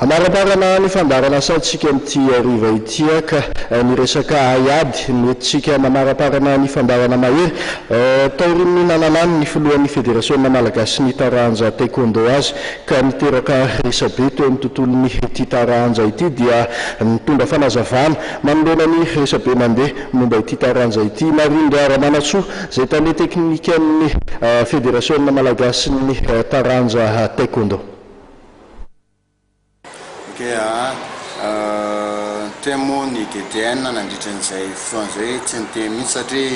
Amaraparana ny fambarana asantsika amin'ity ariva ity ka ny resaka aiady metytsika mamaraparana ny fambarana mahery taorian'ny nananany ny filohan'ny Fédération Malagasy ny taranja taekwondo azy ka niteraka resabe teo amin'ny tontolon'ny ity taranja ity dia nitondra fanazavana manoloana ny resabe mandeha momba ity taranja ity Marindra Ramanatsoa zay tany teknikan'ny Fédération Malagasy ny taranja taekwondo. Temo ny DDN nandritran'izay fotoana zay tsy niteny mihitsy satria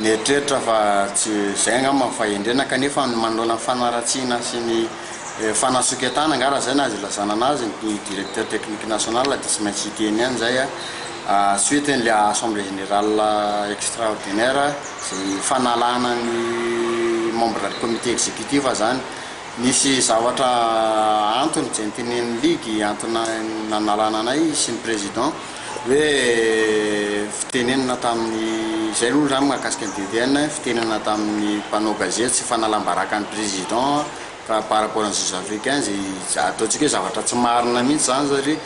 nietreritra fa tsy zay angamba fahendrena kanefa manoloana fanaratsiana sy ny fanasoketana ngara zay nazy lazana anazy ny directeur technique national dia tsy maintsy hiteny ihany zay suite n'le assemblée générale extraordinaire zay fanalana ny membre du comité exécutif zany nisy zavatra antony zay nitenen'ny ligue antony nanalana anay sy ny président hoe fitenenana tamin'ny zay aloha zany mahakasika ny DDN fitenenana tamin'ny mpanao gazety sy fanalambaraka ny président ka par rapport aux Jeux africains zay ataontsika hoe zavatra tsy marina mihitsy zany satria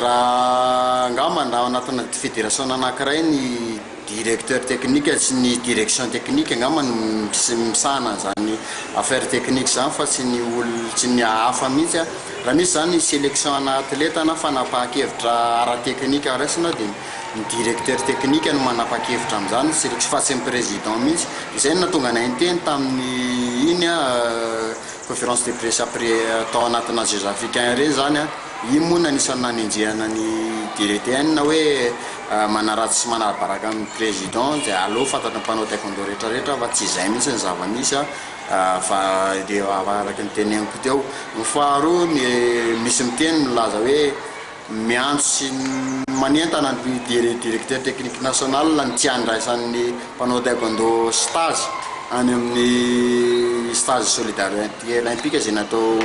raha angamba na anatina fédération anankiray ny directeur technique sy ny direction technique angamba misahana zany affaire technique zany fa tsy ny olo tsy ny hafa mihitsy raha misy zany sélection ana athlète na fanapahakevitra ara-technique raisina dia ny directeur technique no manapahakevitra amin'izany sélection fa tsy ny président mihitsy izay natonga anay niteny tamin'ny iny conférence de presse après tao anatina Jeux africains reny zany iny moa nanisany nanenjehana ny DDN hoe manaratsy sy manarabaraka amin'ny président dia allo fantatra mpanao taekwondo rehetrarehetra fa tsy izay mihitsy ny zava-misy fa dia araka ny teneniko teo. Ny faharoa misy miteny milaza hoe miantso sy manentana ny directeur technique national ny tsy andraisan'ny mpanao taekwondo stage any amin'ny stage solidarité olympique zay natao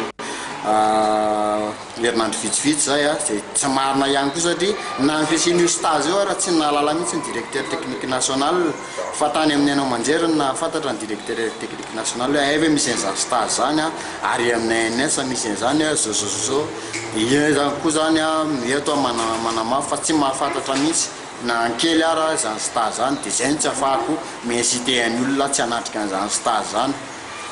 herinandro vitsivitsy zay zay tsy marina ihany koa satria na nyfisian'io stage io raha tsy nalala mihitsy ny directeur technique national fa tany amin'ny anao manjery na fantatra ny directeur technique national hoe aive misy an'izany stage zany ary amin'ny ANS misy an'izany zozozo dia zany koa zany eto manamafy fa tsy mahafantatra mihitsy na kely ara zany stage zany dia zay tsy afahako m'inciter ny olona tsy hanatrika an'izany stage zany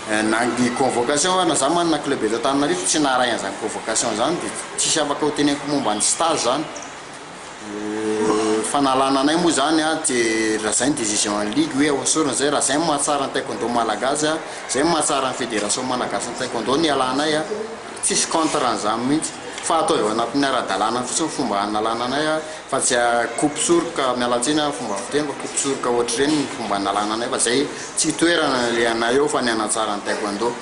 na ny convocation na za manana club eto Antananarivo tsy naharay an'izany convocation zany dia tsisy afaka ho teneniko momba ny stage zany fanalana anay moa zany dia raha zay ny décision ny ligue hoe hosorana zay raha zay mahatsara ny taekwondo malagasy zay mahatsara ny fédération malagasy ny taekwondo ny alanay tsisy contre an'izany mihitsy fa atao eo anatin'ny ara-dalàna fotsiny fomba analana anay fa tsy coupe soroka mialatsina fomba fiteny fa coupe soroka ohatr'ireny ny fomba analana anay fa zay tsy toerana le anay eo fa ny anatsara ny taekwondo.